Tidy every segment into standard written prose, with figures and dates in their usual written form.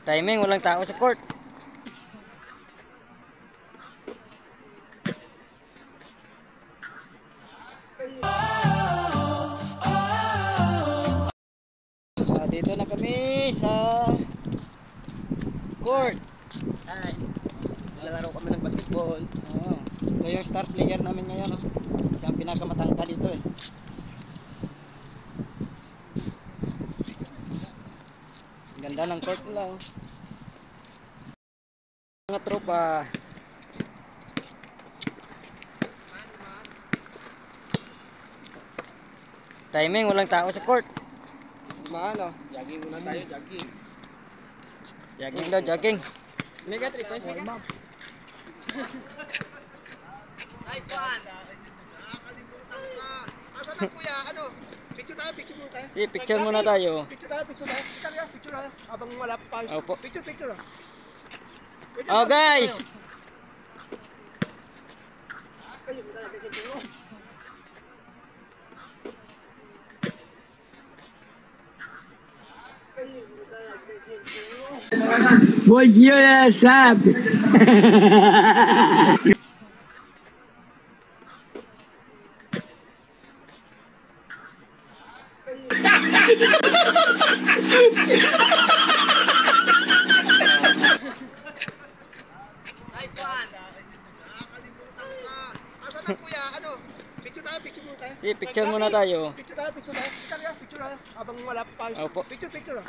Timing, walang tao sa court. Dito na kami sa court. Ay, lalaro kami ng basketball. Ito yung star player namin ngayon. Siya ang pinakamatangka dito eh. Ganda ng court nila oh. Mga tropa. Timing, walang tao sa court. Maano? Jogging muna tayo, jogging. Jogging daw, jogging. Mega 3 points, mega. Nice one. Nakakalimutan ka. Asa na kuya? Ano? Picture tayo, picture muna tayo. Sige, picture muna tayo. Picture tayo, picture tayo. Picture tayo. Habang wala pa tayo. Opo. Picture, picture. Oh guys! Kayo, muna lang kasi ito. Você já sabe. Nice one. Nakakalimutan ka. Asa na kuya? Ano? Picture tayo, picture muna tayo. Sige, picture muna tayo. Picture tayo, picture tayo. Picture tayo. Habang wala pa tayo. Opo. Picture, picture.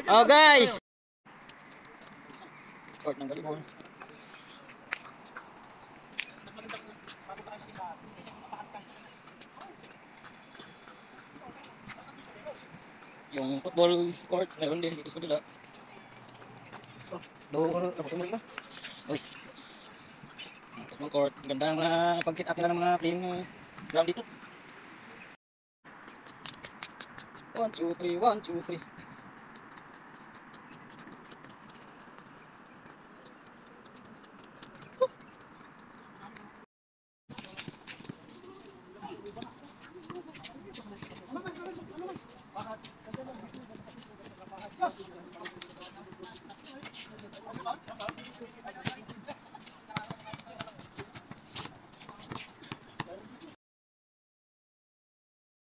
Oh guys! Court ng volleyball. Yung football court, meron din dito sa kabila. Oh, tapos mo na. Uy. Football court, ganda ng pag-sit up nila ng mga playing ground dito. 1, 2, 3, 1, 2, 3.